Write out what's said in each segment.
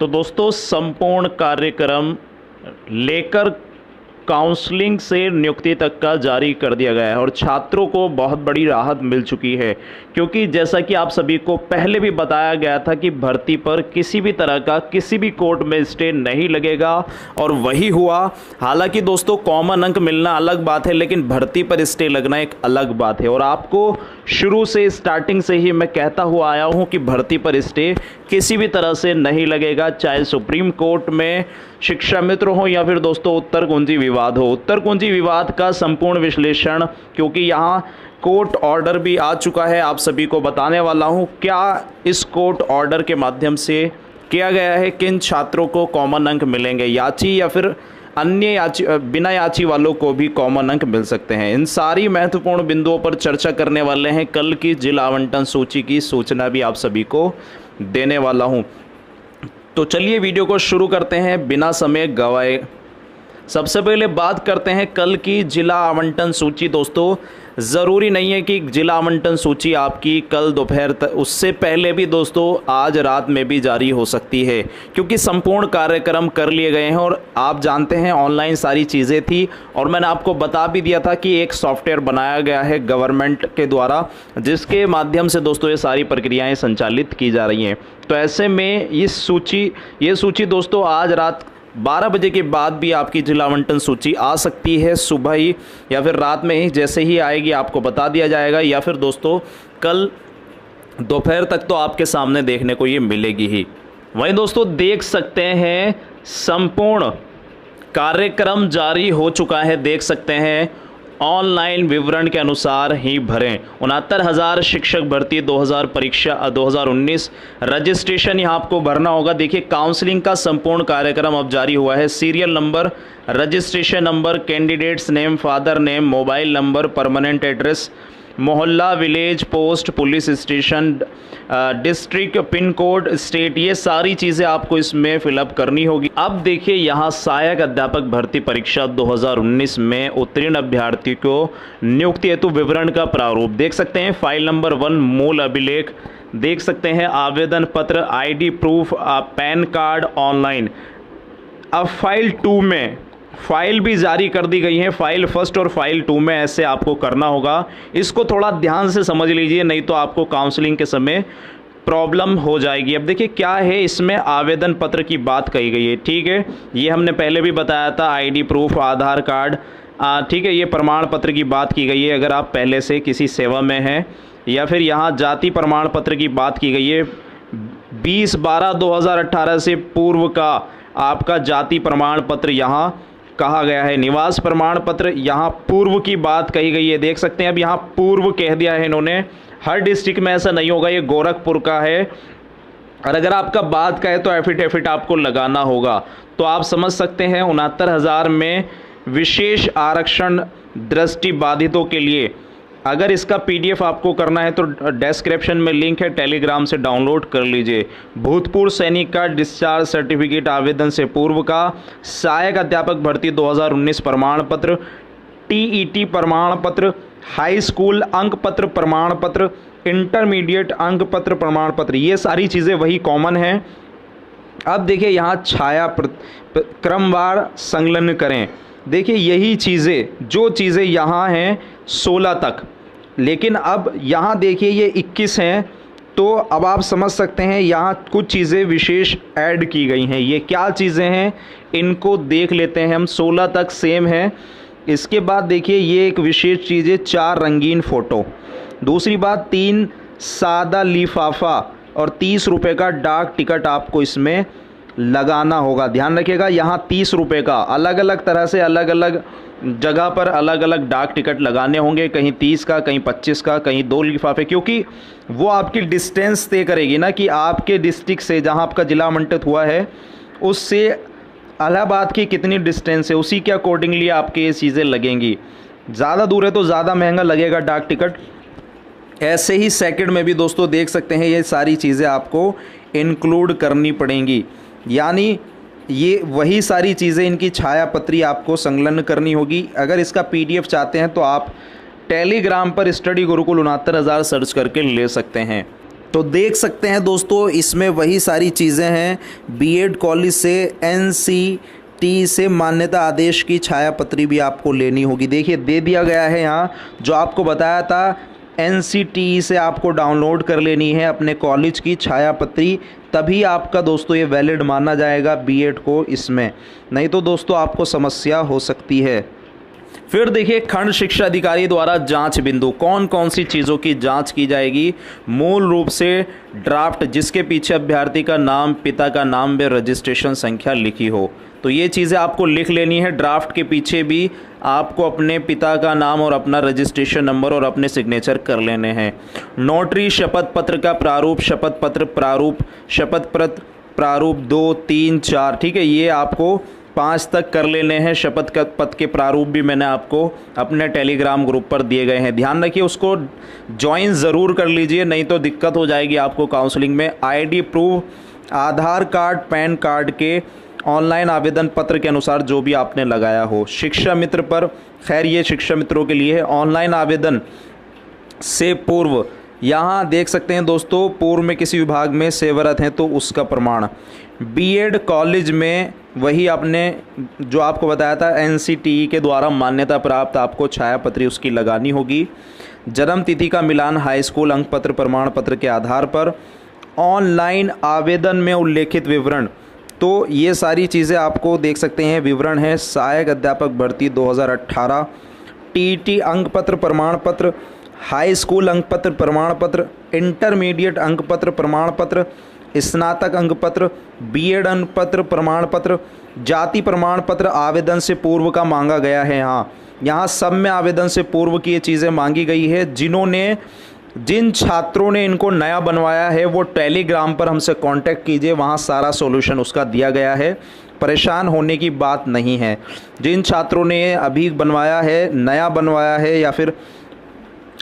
तो दोस्तों संपूर्ण कार्यक्रम लेकर काउंसलिंग से नियुक्ति तक का जारी कर दिया गया है और छात्रों को बहुत बड़ी राहत मिल चुकी है, क्योंकि जैसा कि आप सभी को पहले भी बताया गया था कि भर्ती पर किसी भी तरह का किसी भी कोर्ट में स्टे नहीं लगेगा और वही हुआ। हालांकि दोस्तों कॉमन अंक मिलना अलग बात है, लेकिन भर्ती पर स्टे लगना एक अलग बात है। और आपको शुरू से स्टार्टिंग से ही मैं कहता हुआ आया हूं कि भर्ती पर स्टे किसी भी तरह से नहीं लगेगा, चाहे सुप्रीम कोर्ट में शिक्षा मित्र हो या फिर दोस्तों उत्तर कुंजी विवाद हो। उत्तर कुंजी विवाद का संपूर्ण विश्लेषण, क्योंकि यहाँ कोर्ट ऑर्डर भी आ चुका है, आप सभी को बताने वाला हूँ क्या इस कोर्ट ऑर्डर के माध्यम से किया गया है, किन छात्रों को कॉमन अंक मिलेंगे, याची या फिर अन्य याची बिना याची वालों को भी कॉमन अंक मिल सकते हैं। इन सारी महत्वपूर्ण बिंदुओं पर चर्चा करने वाले हैं। कल की जिला आवंटन सूची की सूचना भी आप सभी को देने वाला हूं। तो चलिए वीडियो को शुरू करते हैं बिना समय गवाए। सबसे पहले बात करते हैं कल की जिला आवंटन सूची। दोस्तों ज़रूरी नहीं है कि जिला आवंटन सूची आपकी कल दोपहर तक, उससे पहले भी दोस्तों आज रात में भी जारी हो सकती है, क्योंकि संपूर्ण कार्यक्रम कर लिए गए हैं और आप जानते हैं ऑनलाइन सारी चीज़ें थी। और मैंने आपको बता भी दिया था कि एक सॉफ्टवेयर बनाया गया है गवर्नमेंट के द्वारा, जिसके माध्यम से दोस्तों ये सारी प्रक्रियाएँ संचालित की जा रही हैं। तो ऐसे में ये सूची दोस्तों आज रात 12 बजे के बाद भी आपकी जिला आवंटन सूची आ सकती है, सुबह ही या फिर रात में ही। जैसे ही आएगी आपको बता दिया जाएगा, या फिर दोस्तों कल दोपहर तक तो आपके सामने देखने को ये मिलेगी ही। वहीं दोस्तों देख सकते हैं संपूर्ण कार्यक्रम जारी हो चुका है, देख सकते हैं ऑनलाइन विवरण के अनुसार ही भरें। 69,000 शिक्षक भर्ती 2000 परीक्षा 2019 रजिस्ट्रेशन यहाँ आपको भरना होगा। देखिए काउंसलिंग का संपूर्ण कार्यक्रम अब जारी हुआ है। Serial number, registration number, candidates name, father name, mobile number, permanent address, मोहल्ला, village, post, police station, district, pin code, state, ये सारी चीज़ें आपको इसमें फिलअप करनी होगी। अब देखिए यहाँ सहायक अध्यापक भर्ती परीक्षा 2019 में उत्तीर्ण अभ्यर्थी को नियुक्ति हेतु विवरण का प्रारूप देख सकते हैं। फाइल नंबर 1 मूल अभिलेख देख सकते हैं, आवेदन पत्र, ID proof, pan card online. अब फाइल 2 में फाइल भी जारी कर दी गई है। फाइल 1 और फाइल 2 में ऐसे आपको करना होगा। इसको थोड़ा ध्यान से समझ लीजिए, नहीं तो आपको काउंसलिंग के समय प्रॉब्लम हो जाएगी। अब देखिए क्या है, इसमें आवेदन पत्र की बात कही गई है, ठीक है, ये हमने पहले भी बताया था। ID प्रूफ, आधार कार्ड, ठीक है, ये प्रमाण पत्र की बात की गई है अगर आप पहले से किसी सेवा में हैं। या फिर यहाँ जाति प्रमाण पत्र की बात की गई है, 20/12/2018 से पूर्व का आपका जाति प्रमाण पत्र यहाँ कहा गया है। निवास प्रमाण पत्र, यहाँ पूर्व की बात कही गई है, देख सकते हैं। अब यहाँ पूर्व कह दिया है इन्होंने, हर डिस्ट्रिक्ट में ऐसा नहीं होगा, ये गोरखपुर का है। और अगर आपका बाद का है तो एफिडेविट आपको लगाना होगा। तो आप समझ सकते हैं 69,000 में विशेष आरक्षण दृष्टि बाधितों के लिए। अगर इसका PDF आपको करना है तो डिस्क्रिप्शन में लिंक है, टेलीग्राम से डाउनलोड कर लीजिए। भूतपूर्व सैनिक का डिस्चार्ज सर्टिफिकेट आवेदन से पूर्व का, सहायक अध्यापक भर्ती 2019 प्रमाण पत्र, TET प्रमाण पत्र, हाई स्कूल अंक पत्र प्रमाण पत्र, इंटरमीडिएट अंक पत्र प्रमाण पत्र, ये सारी चीज़ें वही कॉमन हैं। अब देखिए यहाँ छाया क्रमवार संलग्न करें। देखिए यही चीज़ें, जो चीज़ें यहाँ हैं 16 तक, लेकिन अब यहाँ देखिए ये 21 हैं। तो अब आप समझ सकते हैं यहाँ कुछ चीज़ें विशेष ऐड की गई हैं। ये क्या चीज़ें हैं इनको देख लेते हैं हम। 16 तक सेम है। इसके बाद देखिए ये एक विशेष चीज़ है, 4 रंगीन फ़ोटो। दूसरी बात, 3 सादा लिफाफा और 30 रुपये का डाक टिकट आपको इसमें लगाना होगा। ध्यान रखिएगा यहाँ 30 रुपये का, अलग अलग तरह से अलग अलग जगह पर अलग अलग डाक टिकट लगाने होंगे, कहीं 30 का, कहीं 25 का, कहीं 2 लिफाफे, क्योंकि वो आपकी डिस्टेंस तय करेगी ना कि आपके डिस्ट्रिक्ट से जहाँ आपका जिला आवंटित हुआ है उससे इलाहाबाद की कितनी डिस्टेंस है, उसी के अकॉर्डिंगली आपके ये चीज़ें लगेंगी। ज़्यादा दूर है तो ज़्यादा महंगा लगेगा डाक टिकट। ऐसे ही सेकंड में भी दोस्तों देख सकते हैं ये सारी चीज़ें आपको इंक्लूड करनी पड़ेंगी, यानी ये वही सारी चीज़ें, इनकी छाया पत्री आपको संलग्न करनी होगी। अगर इसका PDF चाहते हैं तो आप टेलीग्राम पर स्टडी गुरुकुल 69,000 सर्च करके ले सकते हैं। तो देख सकते हैं दोस्तों, इसमें वही सारी चीज़ें हैं। बीएड कॉलेज से एनसीटी से मान्यता आदेश की छायापत्री भी आपको लेनी होगी। देखिए दे दिया गया है यहाँ, जो आपको बताया था एनसीटी से आपको डाउनलोड कर लेनी है अपने कॉलेज की छायापत्री, तभी आपका दोस्तों ये वैलिड माना जाएगा बीएड को इसमें, नहीं तो दोस्तों आपको समस्या हो सकती है। फिर देखिए खंड शिक्षा अधिकारी द्वारा जांच बिंदु, कौन कौन सी चीज़ों की जांच की जाएगी। मूल रूप से ड्राफ्ट जिसके पीछे अभ्यर्थी का नाम, पिता का नाम व रजिस्ट्रेशन संख्या लिखी हो, तो ये चीज़ें आपको लिख लेनी है। ड्राफ्ट के पीछे भी आपको अपने पिता का नाम और अपना रजिस्ट्रेशन नंबर और अपने सिग्नेचर कर लेने हैं। नोटरी शपथ पत्र का प्रारूप, शपथ पत्र प्रारूप, शपथ पत्र प्रारूप 2, 3, 4, ठीक है, ये आपको 5 तक कर लेने हैं। शपथ पत्र के प्रारूप भी मैंने आपको अपने टेलीग्राम ग्रुप पर दिए गए हैं, ध्यान रखिए उसको ज्वाइन ज़रूर कर लीजिए, नहीं तो दिक्कत हो जाएगी आपको काउंसलिंग में। आईडी प्रूफ, आधार कार्ड, पैन कार्ड के ऑनलाइन आवेदन पत्र के अनुसार जो भी आपने लगाया हो। शिक्षा मित्र पर, खैर ये शिक्षा मित्रों के लिए है। ऑनलाइन आवेदन से पूर्व यहाँ देख सकते हैं दोस्तों, पूर्व में किसी विभाग में सेवारत हैं तो उसका प्रमाण। बीएड कॉलेज में वही आपने जो आपको बताया था एनसीटीई के द्वारा मान्यता प्राप्त आपको छायापत्री उसकी लगानी होगी। जन्म तिथि का मिलान हाई स्कूल अंक पत्र प्रमाण पत्र के आधार पर। ऑनलाइन आवेदन में उल्लेखित विवरण, तो ये सारी चीज़ें आपको देख सकते हैं, विवरण है सहायक अध्यापक भर्ती 2018, टीईटी अंक पत्र प्रमाण पत्र, हाई स्कूल अंक पत्र प्रमाण पत्र, इंटरमीडिएट अंक पत्र प्रमाण पत्र, स्नातक अंक पत्र, बीएड अंक पत्र प्रमाण पत्र, जाति प्रमाण पत्र आवेदन से पूर्व का मांगा गया है। यहाँ सब में आवेदन से पूर्व की ये चीज़ें मांगी गई है। जिन छात्रों ने इनको नया बनवाया है वो टेलीग्राम पर हमसे कांटेक्ट कीजिए, वहाँ सारा सॉल्यूशन उसका दिया गया है, परेशान होने की बात नहीं है। जिन छात्रों ने अभी बनवाया है, नया बनवाया है या फिर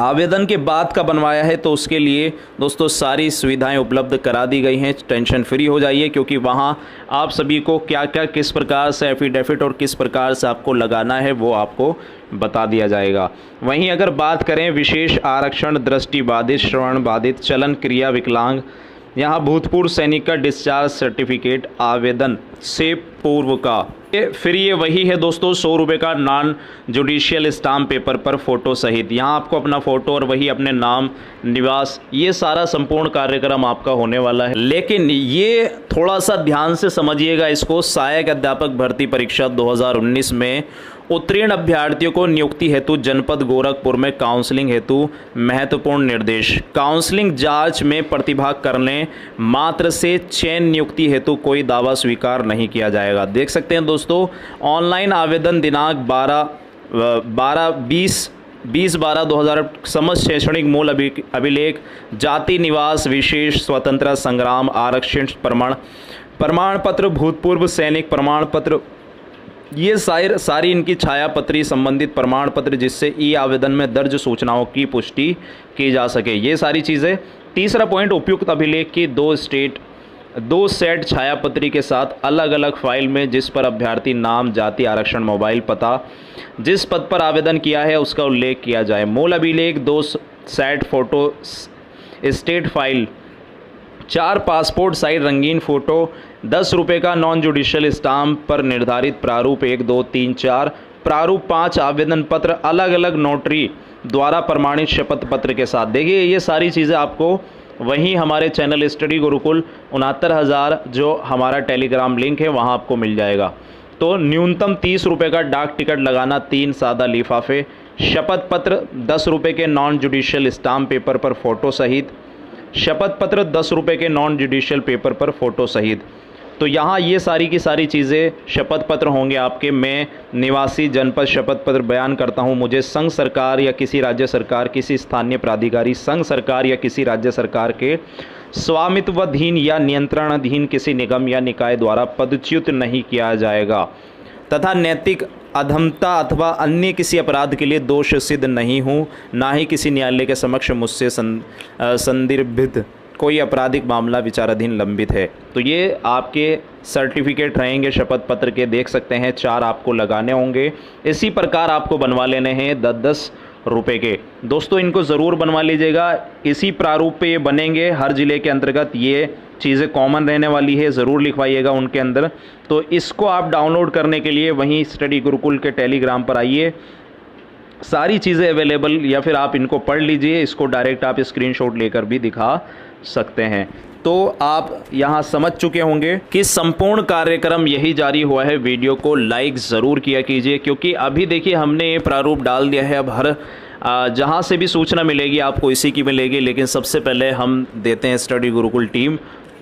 आवेदन के बाद का बनवाया है, तो उसके लिए दोस्तों सारी सुविधाएं उपलब्ध करा दी गई हैं। टेंशन फ्री हो जाइए, क्योंकि वहां आप सभी को क्या क्या किस प्रकार से एफिडेविट और किस प्रकार से आपको लगाना है वो आपको बता दिया जाएगा। वहीं अगर बात करें विशेष आरक्षण, दृष्टि बाधित, श्रवण बाधित, चलन क्रिया विकलांग, यहाँ भूतपूर्व सैनिक का डिस्चार्ज सर्टिफिकेट आवेदन से पूर्व का, फिर ये वही है दोस्तों 100 रुपये का नॉन जुडिशियल स्टाम्प पेपर पर फ़ोटो सहित। यहाँ आपको अपना फ़ोटो और वही अपने नाम, निवास, ये सारा संपूर्ण कार्यक्रम आपका होने वाला है। लेकिन ये थोड़ा सा ध्यान से समझिएगा इसको, सहायक अध्यापक भर्ती परीक्षा 2019 में उत्तीर्ण अभ्यर्थियों को नियुक्ति हेतु जनपद गोरखपुर में काउंसलिंग हेतु महत्वपूर्ण निर्देश। काउंसलिंग जांच में प्रतिभा करने मात्र से चयन नियुक्ति हेतु कोई दावा स्वीकार नहीं किया जाएगा। देख सकते हैं दोस्तों, ऑनलाइन आवेदन दिनांक 20/12/2000 समस्त शैक्षणिक मूल अभिलेख, जाति, निवास, विशेष स्वतंत्रता संग्राम, आरक्षण प्रमाण पत्र, भूतपूर्व सैनिक प्रमाण पत्र, ये सारी इनकी छायापत्री संबंधित प्रमाण पत्र जिससे ई आवेदन में दर्ज सूचनाओं की पुष्टि की जा सके, ये सारी चीज़ें। तीसरा पॉइंट, उपयुक्त अभिलेख की 2 सेट छायापत्री के साथ अलग अलग फाइल में, जिस पर अभ्यर्थी नाम, जाति, आरक्षण, मोबाइल पता, जिस पद पर आवेदन किया है उसका उल्लेख किया जाए। मूल अभिलेख 2 set photo state file, 4 passport size रंगीन फ़ोटो, 10 रुपये का नॉन जुडिशियल स्टाम्प पर निर्धारित प्रारूप 1, 2, 3, 4, प्रारूप 5 आवेदन पत्र अलग अलग नोटरी द्वारा प्रमाणित शपथ पत्र के साथ। देखिए ये सारी चीज़ें आपको वहीं हमारे चैनल स्टडी गुरुकुल 69,000 जो हमारा टेलीग्राम लिंक है वहाँ आपको मिल जाएगा। तो न्यूनतम 30 रुपये का डाक टिकट लगाना, 3 सादा लिफाफे, शपथ पत्र 10 रुपये के नॉन जुडिशियल स्टाम्प पेपर पर फ़ोटो सहित, शपथ पत्र 10 रुपये के नॉन जुडिशियल पेपर पर फ़ोटो सहित। तो यहाँ ये सारी की सारी चीज़ें शपथ पत्र होंगे आपके। मैं निवासी जनपद शपथ पत्र बयान करता हूँ, मुझे संघ सरकार या किसी राज्य सरकार, किसी स्थानीय प्राधिकारी, संघ सरकार या किसी राज्य सरकार के स्वामित्वाधीन या नियंत्रणाधीन किसी निगम या निकाय द्वारा पदच्युत नहीं किया जाएगा तथा नैतिक अधमता अथवा अन्य किसी अपराध के लिए दोष सिद्ध नहीं हूँ, ना ही किसी न्यायालय के समक्ष मुझसे संदिग्ध कोई आपराधिक मामला विचाराधीन लंबित है। तो ये आपके सर्टिफिकेट रहेंगे शपथ पत्र के, देख सकते हैं 4 आपको लगाने होंगे। इसी प्रकार आपको बनवा लेने हैं 10-10 रुपए के। दोस्तों इनको ज़रूर बनवा लीजिएगा, इसी प्रारूप पे ये बनेंगे, हर ज़िले के अंतर्गत ये चीज़ें कॉमन रहने वाली है, ज़रूर लिखवाइएगा उनके अंदर। तो इसको आप डाउनलोड करने के लिए वहीं स्टडी गुरुकुल के टेलीग्राम पर आइए, सारी चीज़ें अवेलेबल, या फिर आप इनको पढ़ लीजिए, इसको डायरेक्ट आप स्क्रीनशॉट लेकर भी दिखा सकते हैं। तो आप यहाँ समझ चुके होंगे कि संपूर्ण कार्यक्रम यही जारी हुआ है। वीडियो को लाइक ज़रूर किया कीजिए, क्योंकि अभी देखिए हमने ये प्रारूप डाल दिया है। अब हर जहाँ से भी सूचना मिलेगी आपको इसी की मिलेगी, लेकिन सबसे पहले हम देते हैं स्टडी गुरुकुल टीम।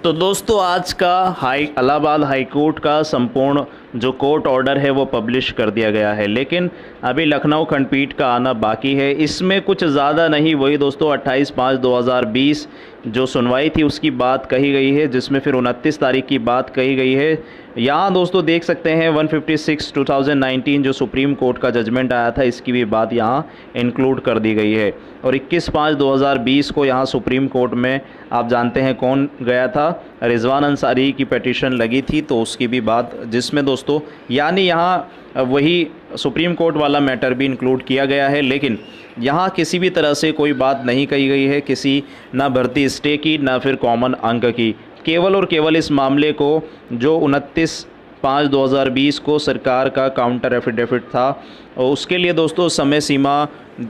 तो दोस्तों आज का इलाहाबाद हाई कोर्ट का संपूर्ण जो कोर्ट ऑर्डर है वो पब्लिश कर दिया गया है, लेकिन अभी लखनऊ खंडपीठ का आना बाकी है। इसमें कुछ ज़्यादा नहीं, वही दोस्तों 28/5/2020 जो सुनवाई थी उसकी बात कही गई है, जिसमें फिर 29 तारीख की बात कही गई है। यहाँ दोस्तों देख सकते हैं 156/2019 जो सुप्रीम कोर्ट का जजमेंट आया था, इसकी भी बात यहाँ इंक्लूड कर दी गई है। और 21/5/2020 को यहाँ सुप्रीम कोर्ट में आप जानते हैं कौन गया था, रिजवान अंसारी की पिटीशन लगी थी, तो उसकी भी बात, जिसमें दोस्तों यानी यहाँ वही सुप्रीम कोर्ट वाला मैटर भी इंक्लूड किया गया है। लेकिन यहाँ किसी भी तरह से कोई बात नहीं कही गई है, किसी ना भर्ती स्टे की ना फिर कॉमन अंक की। केवल और केवल इस मामले को जो 29/5/2020 को सरकार का काउंटर एफिडेविट था, और उसके लिए दोस्तों समय सीमा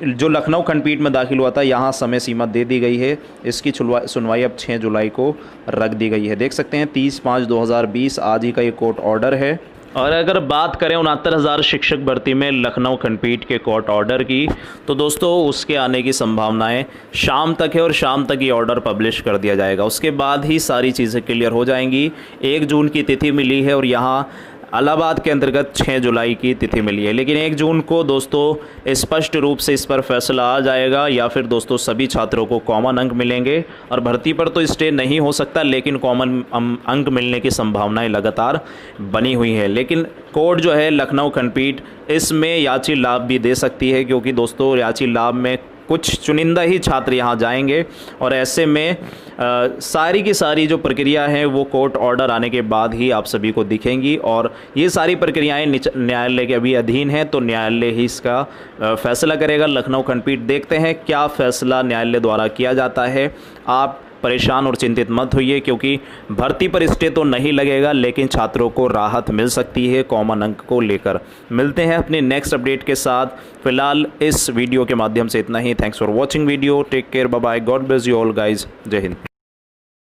जो लखनऊ खंडपीठ में दाखिल हुआ था, यहाँ समय सीमा दे दी गई है। इसकी सुनवाई अब 6 जुलाई को रख दी गई है। देख सकते हैं 30/5/2020 आज ही का ये कोर्ट ऑर्डर है। और अगर बात करें 69,000 शिक्षक भर्ती में लखनऊ खंडपीठ के कोर्ट ऑर्डर की, तो दोस्तों उसके आने की संभावनाएं शाम तक है, और शाम तक ये ऑर्डर पब्लिश कर दिया जाएगा। उसके बाद ही सारी चीज़ें क्लियर हो जाएंगी। 1 जून की तिथि मिली है और यहाँ इलाहाबाद के अंतर्गत 6 जुलाई की तिथि मिली है, लेकिन 1 जून को दोस्तों स्पष्ट रूप से इस पर फैसला आ जाएगा, या फिर दोस्तों सभी छात्रों को कॉमन अंक मिलेंगे। और भर्ती पर तो स्टे नहीं हो सकता, लेकिन कॉमन अंक मिलने की संभावनाएं लगातार बनी हुई है। लेकिन कोर्ट जो है लखनऊ खंडपीठ इसमें याची लाभ भी दे सकती है, क्योंकि दोस्तों याची लाभ में कुछ चुनिंदा ही छात्र यहाँ जाएंगे, और ऐसे में सारी की सारी जो प्रक्रिया है वो कोर्ट ऑर्डर आने के बाद ही आप सभी को दिखेंगी। और ये सारी प्रक्रियाएं न्यायालय के अभी अधीन हैं, तो न्यायालय ही इसका फैसला करेगा। लखनऊ खंडपीठ, देखते हैं क्या फैसला न्यायालय द्वारा किया जाता है। आप परेशान और चिंतित मत होइए, क्योंकि भर्ती पर स्टे तो नहीं लगेगा, लेकिन छात्रों को राहत मिल सकती है कॉमन अंक को लेकर। मिलते हैं अपने नेक्स्ट अपडेट के साथ। फिलहाल इस वीडियो के माध्यम से इतना ही। Thanks for watching video, take care, bye bye, God bless you all guys, Jai Hind.